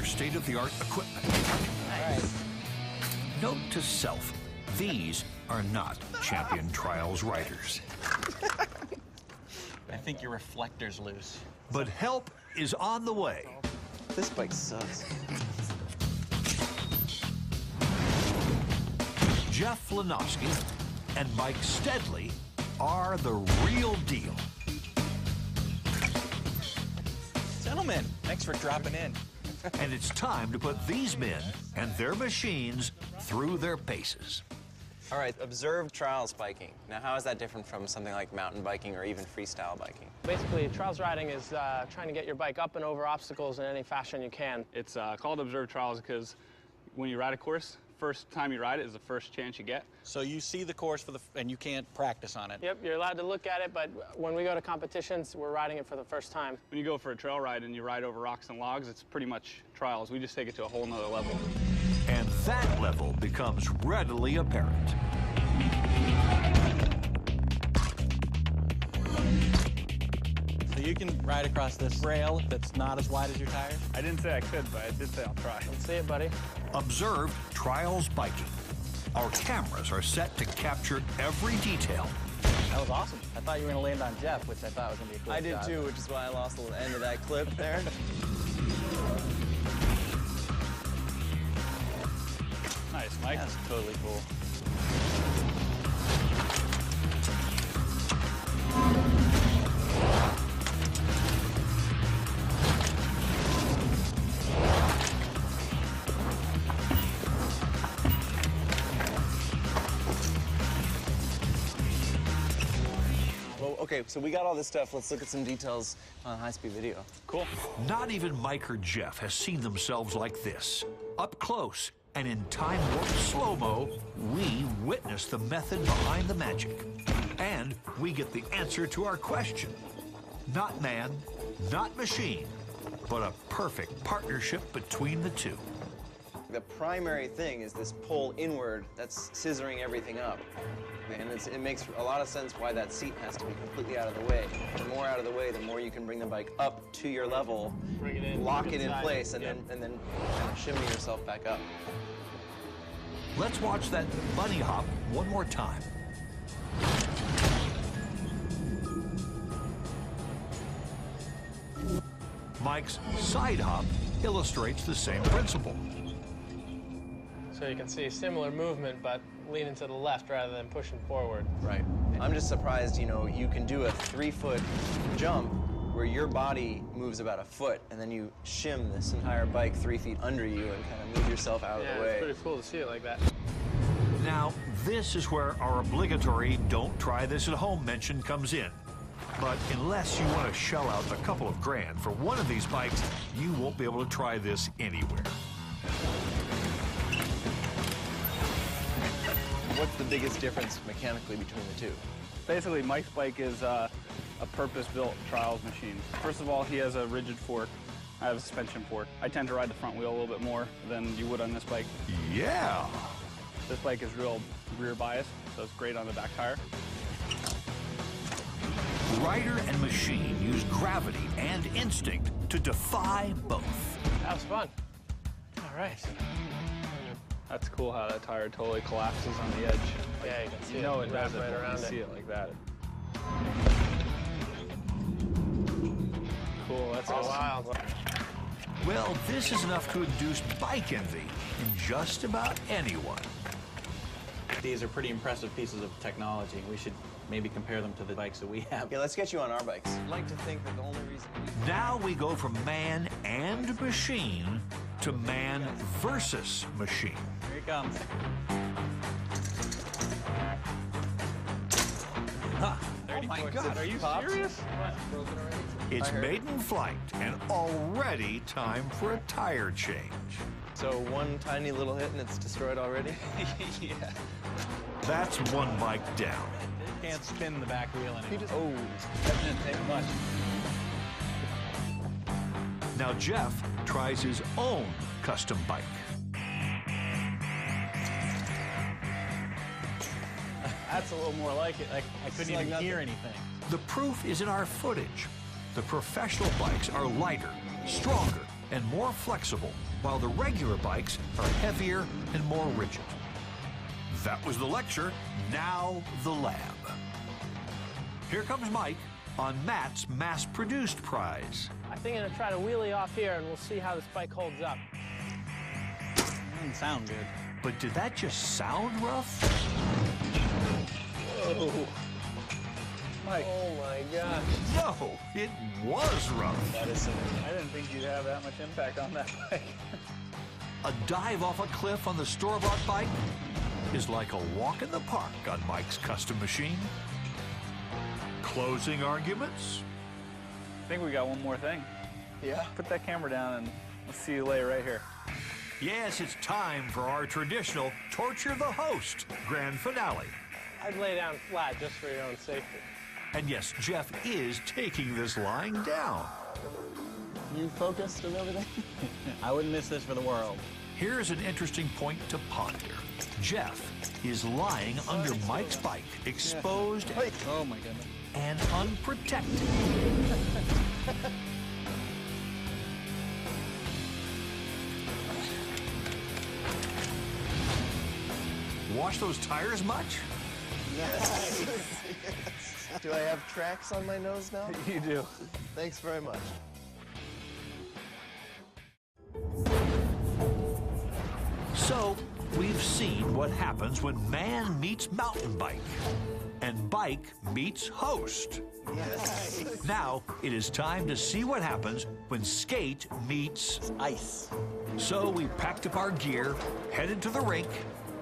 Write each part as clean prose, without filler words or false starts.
state-of-the-art equipment. Nice. Note to self, these are not Champion Trials riders. I think your reflector's loose. But help is on the way. This bike sucks. Jeff Lanowski and Mike Steadley are the real deal. Gentlemen, thanks for dropping in. And it's time to put these men and their machines through their paces. All right, observed trials biking. Now, how is that different from something like mountain biking or even freestyle biking? Basically, trials riding is trying to get your bike up and over obstacles in any fashion you can. It's called observed trials because when you ride a course, first time you ride it is the first chance you get. So you see the course and you can't practice on it. Yep, you're allowed to look at it, but when we go to competitions, we're riding it for the first time. When you go for a trail ride and you ride over rocks and logs, it's pretty much trials. We just take it to a whole nother level. And that level becomes readily apparent. So you can ride across this rail that's not as wide as your tires. I didn't say I could, but I did say I'll try. Let's see it, buddy. Observed trials biking. Our cameras are set to capture every detail. That was awesome. I thought you were going to land on Jeff, which I thought was going to be a cool I did shot. too, which is why I lost the end of that clip there. Nice, Mike. That's totally cool. Well, okay, so we got all this stuff. Let's look at some details on high-speed video. Cool. Not even Mike or Jeff has seen themselves like this. Up close and in time warp slow-mo, we witness the method behind the magic. And we get the answer to our question. Not man, not machine, but a perfect partnership between the two. The primary thing is this pull inward that's scissoring everything up. And it makes a lot of sense why that seat has to be completely out of the way. The more out of the way, the more you can bring the bike up to your level, Bring it in, lock it in inside. place, and Yep. then kind of shimmy yourself back up. Let's watch that bunny hop one more time. Mike's side hop illustrates the same principle. So you can see similar movement, but leaning to the left rather than pushing forward. Right. I'm just surprised, you can do a 3-foot jump where your body moves about a foot, and then you shim this entire bike 3 feet under you and kind of move yourself out of Yeah, the way. it's pretty cool to see it like that. Now, this is where our obligatory "don't try this at home" mention comes in. But unless you want to shell out a couple of grand for one of these bikes, you won't be able to try this anywhere. What's the biggest difference mechanically between the two? Basically, Mike's bike is a purpose-built trials machine. First of all, he has a rigid fork. I have a suspension fork. I tend to ride the front wheel a little bit more than you would on this bike. Yeah. This bike is real rear bias, so it's great on the back tire. Rider and machine use gravity and instinct to defy both. That was fun. All right. That's cool how that tire totally collapses on the edge. Yeah, you can see You know it it wrap does it right when around you it. see it like that. Cool, that's Oh, wow. Well, this is enough to induce bike envy in just about anyone. These are pretty impressive pieces of technology. We should maybe compare them to the bikes that we have. Yeah, let's get you on our bikes. I'd like to think that the only reason Now we go from man and machine to man versus machine. Here he comes. Oh my God, are you serious? It's maiden flight and already time for a tire change. So one tiny little hit and it's destroyed already? Yeah. That's one bike down. Can't spin the back wheel anymore. Oh. That didn't take much. Now Jeff tries his own custom bike. That's a little more like it. Like I couldn't like even hear nothing. anything. The proof is in our footage. The professional bikes are lighter, stronger, and more flexible, while the regular bikes are heavier and more rigid. That was the lecture, now the lab. Here comes Mike on Matt's mass-produced prize. I think I'm gonna try to wheelie off here and we'll see how this bike holds up. Doesn't sound good. But did that just sound rough? Oh, Mike, oh my gosh. No, it was rough. That is I didn't think you'd have that much impact on that bike. A dive off a cliff on the store-bought bike is like a walk in the park on Mike's custom machine. Closing arguments? I think we got one more thing. Yeah? Put that camera down and let's see you lay right here. Yes, it's time for our traditional Torture the Host grand finale. I'd lay down flat just for your own safety. And yes, Jeff is taking this lying down. You focused and everything? I wouldn't miss this for the world. Here's an interesting point to ponder. Jeff is lying under Mike's bike, exposed Oh my goodness. and unprotected. Wash those tires much? Do I have tracks on my nose now? You do. Thanks very much. So, we've seen what happens when man meets mountain bike and bike meets host. Yes. Now, it is time to see what happens when skate meets. Ice. So we packed up our gear, headed to the rink,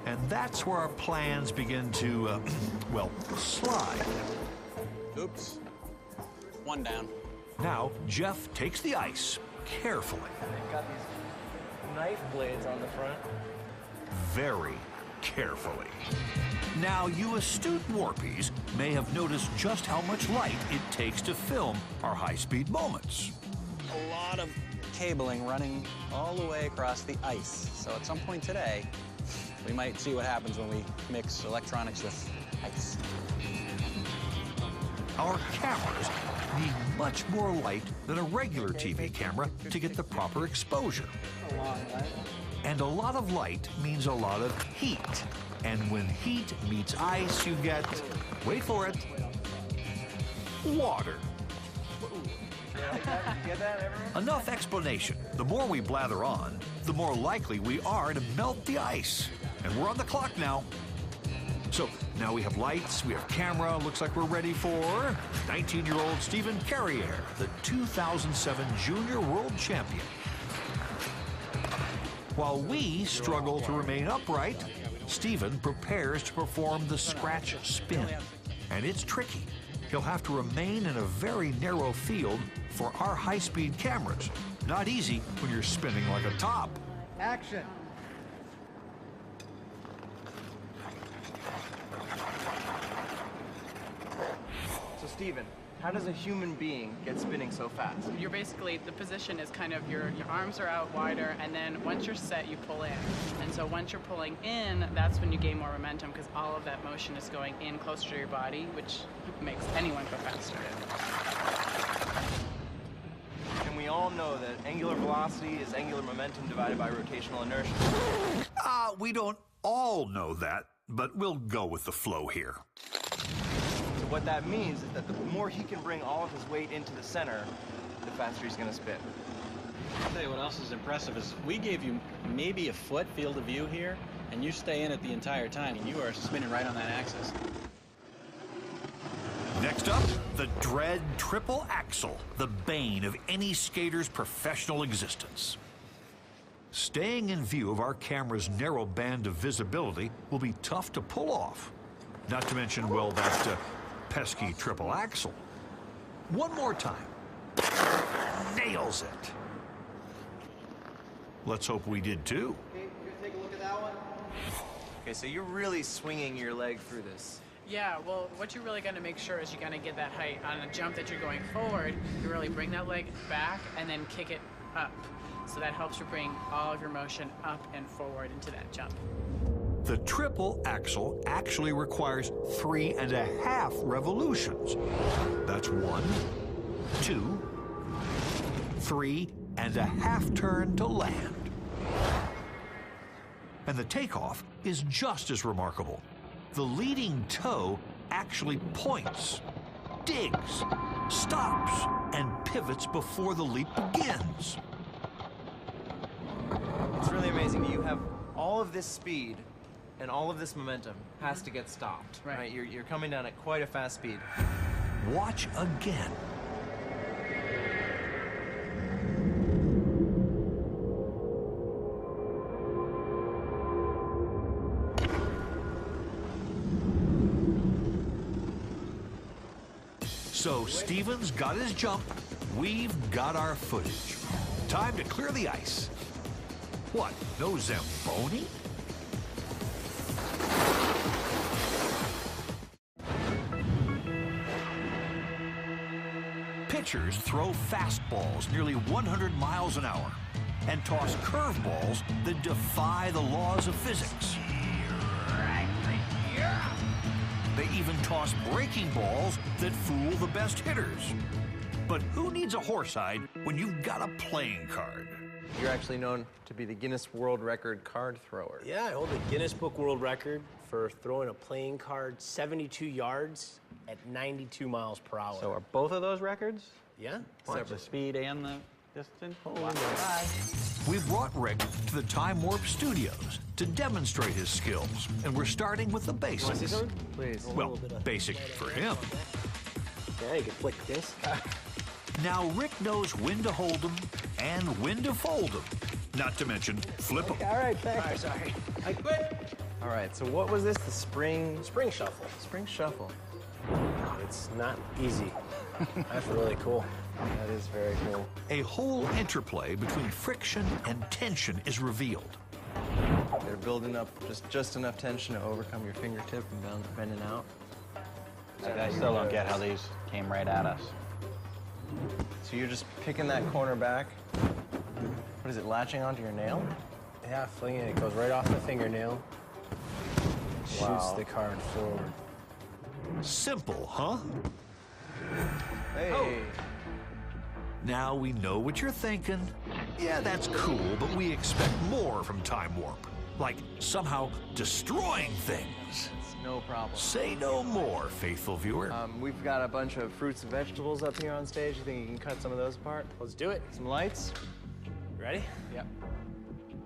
and that's where our plans begin to, well, slide. Oops. One down. Now, Jeff takes the ice carefully, They've got these knife blades on the front. very carefully. Now, you astute warpies may have noticed just how much light it takes to film our high-speed moments. A lot of cabling running all the way across the ice. So at some point today, we might see what happens when we mix electronics with ice. Our cameras need much more light than a regular TV camera to get the proper exposure. And a lot of light means a lot of heat. And when heat meets ice, you get, wait for it, water. Get that, everyone? Enough explanation. The more we blather on, the more likely we are to melt the ice. And we're on the clock now. So now we have lights, we have camera, looks like we're ready for 19-year-old Stephen Carrier, the 2007 Junior World Champion. While we struggle to remain upright, Stephen prepares to perform the scratch spin. And it's tricky. He'll have to remain in a very narrow field for our high-speed cameras. Not easy when you're spinning like a top. Action. So, Steven, how does a human being get spinning so fast? You're basically, the position is kind of your arms are out wider, and then once you're set, you pull in. And so once you're pulling in, that's when you gain more momentum, because all of that motion is going in closer to your body, which makes anyone go faster. And we all know that angular velocity is angular momentum divided by rotational inertia. We don't all know that, but we'll go with the flow here. So what that means is that the more he can bring all of his weight into the center, the faster he's going to spin. I'll tell you what else is impressive is we gave you maybe a foot field of view here, and you stay in it the entire time, and you are spinning right on that axis. Next up, the dread triple axle, the bane of any skater's professional existence. Staying in view of our camera's narrow band of visibility will be tough to pull off. Not to mention, well, that pesky triple axle. One more time. Nails it. Let's hope we did too. Okay, you gonna take a look at that one? Okay, so you're really swinging your leg through this. Yeah, well, what you're really going to make sure is you're going to get that height on a jump that you're going forward. You really bring that leg back and then kick it up. So that helps you bring all of your motion up and forward into that jump. The triple axle actually requires 3.5 revolutions. That's 1, 2, 3, and a half turn to land. And the takeoff is just as remarkable. The leading toe actually points, digs, stops, and pivots before the leap begins. It's really amazing. You have all of this speed and all of this momentum has to get stopped, right? You're coming down at quite a fast speed. Watch again. So Stevens got his jump, we've got our footage. Time to clear the ice. What, no Zamboni? Pitchers throw fastballs nearly 100 miles an hour and toss curveballs that defy the laws of physics. They even toss breaking balls that fool the best hitters. But who needs a horsehide when you've got a playing card? You're actually known to be the Guinness World Record card thrower. Yeah, I hold the Guinness Book World Record for throwing a playing card 72 yards at 92 miles per hour. So are both of those records? Yeah. What, the speed and the distance? We brought Rick to the Time Warp Studios to demonstrate his skills, and we're starting with the basics. Please. Well, basic for him. Yeah, you can flick this. Now Rick knows when to hold them and when to fold them, not to mention flip them. All right, thanks. All right, sorry. I quit. All right, so what was this? The spring Shuffle. Spring shuffle. It's not easy. That's really cool. That is very cool. A whole interplay between friction and tension is revealed. They're building up just enough tension to overcome your fingertip and bending out. I still don't get how these came right at us. So you're just picking that corner back. What is it, latching onto your nail? Yeah, flinging it. It goes right off the fingernail. Shoots the card forward. Simple, huh? Hey. Now we know what you're thinking. Yeah, that's cool, but we expect more from Time Warp. Like somehow destroying things. It's no problem. Say no more, faithful viewer. We've got a bunch of fruits and vegetables up here on stage. You think you can cut some of those apart? Let's do it. Some lights? Ready? Yep.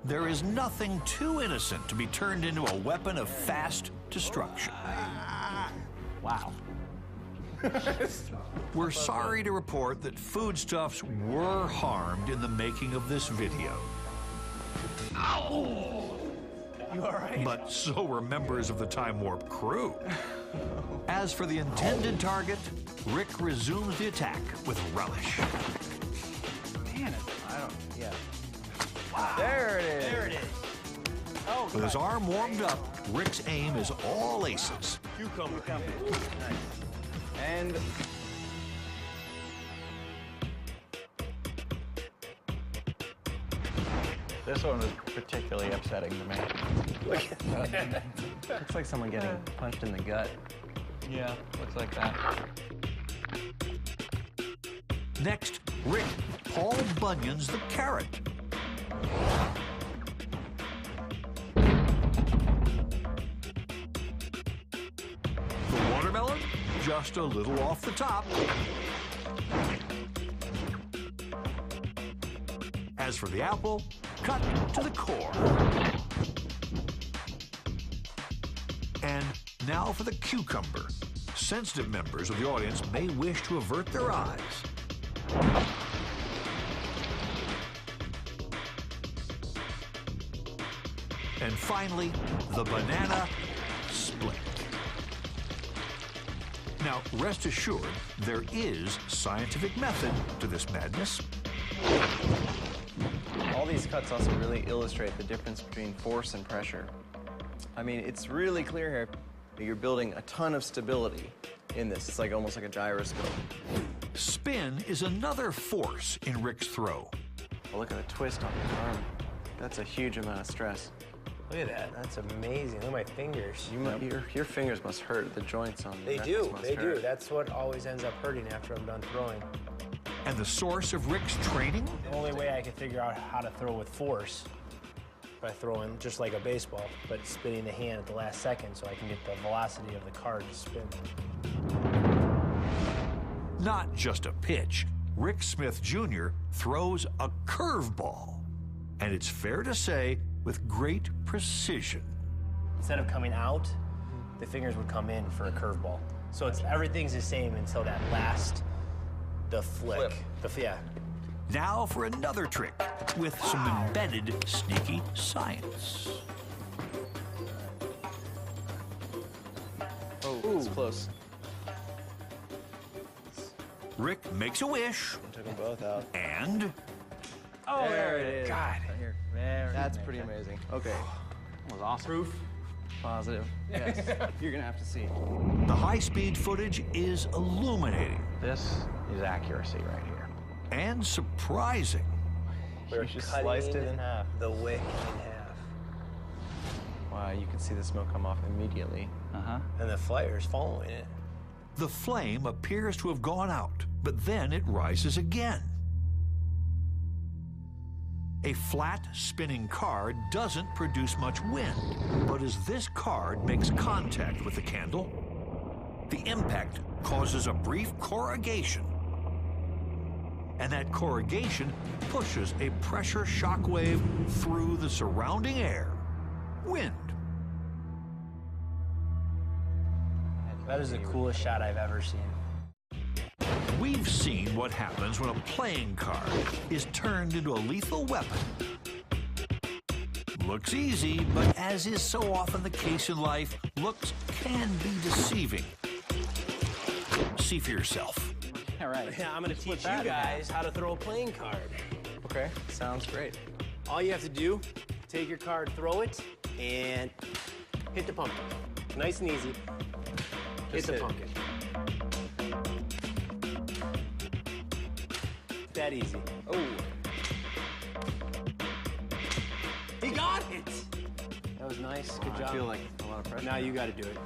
There is nothing too innocent to be turned into a weapon of fast destruction. Wow. We're sorry to report that foodstuffs were harmed in the making of this video. Ow! You all right? But so were members of the Time Warp crew. As for the intended target, Rick resumes the attack with relish. Man, yeah. Wow. There it is. There it is. Oh, With his arm warmed up, Rick's aim is all aces. cucumber. Nice. And This one was particularly upsetting to me. looks like someone getting punched in the gut. Yeah, looks like that. Next, Rick Paul Bunyan's the carrot. The watermelon, just a little off the top. As for the apple, cut to the core. And now for the cucumber. Sensitive members of the audience may wish to avert their eyes. And finally, the banana split. Now, rest assured, there is scientific method to this madness. all these cuts also really illustrate the difference between force and pressure. I mean, it's really clear here that you're building a ton of stability in this. It's like almost like a gyroscope. Spin is another force in Rick's throw. Oh, look at the twist on his arm. That's a huge amount of stress. Look at that. That's amazing. Look at my fingers. Your fingers must hurt. The joints on They your do. knuckles must They do. hurt. That's what always ends up hurting after I'm done throwing. and the source of Rick's training? The only way I can figure out how to throw with force by throwing just like a baseball, but spinning the hand at the last second so I can get the velocity of the card to spin. Not just a pitch. Rick Smith Jr. throws a curveball. And it's fair to say, with great precision. Instead of coming out, the fingers would come in for a curveball. So it's everything's the same until that last, the flick. Yeah. Now for another trick with some embedded sneaky science. Oh, it's close. Rick makes a wish, Took them both out. and Oh, There it is. God. Here, very That's pretty amazing. Okay. That was awesome. Proof. Positive. Yes. You're gonna have to see. the high-speed footage is illuminating This is accuracy right here. and surprising. We're You just cutting sliced it in half. the wick in half. Wow, you can see the smoke come off immediately. Uh-huh. And the fire's following it. The flame appears to have gone out, but then it rises again. A flat spinning card doesn't produce much wind, but as this card makes contact with the candle, the impact causes a brief corrugation. And that corrugation pushes a pressure shock wave through the surrounding air. Wind. That is the coolest shot I've ever seen. We've seen what happens when a playing card is turned into a lethal weapon. Looks easy, but as is so often the case in life, looks can be deceiving. See for yourself. All right. Yeah, I'm gonna teach that you in guys how to throw a playing card. Okay, sounds great. All you have to do, take your card, throw it, and hit the pumpkin. Nice and easy. Hit the hit it. pumpkin. That easy. Oh, He got it! That was nice. Good job. I feel like a lot of pressure. Now you gotta do it.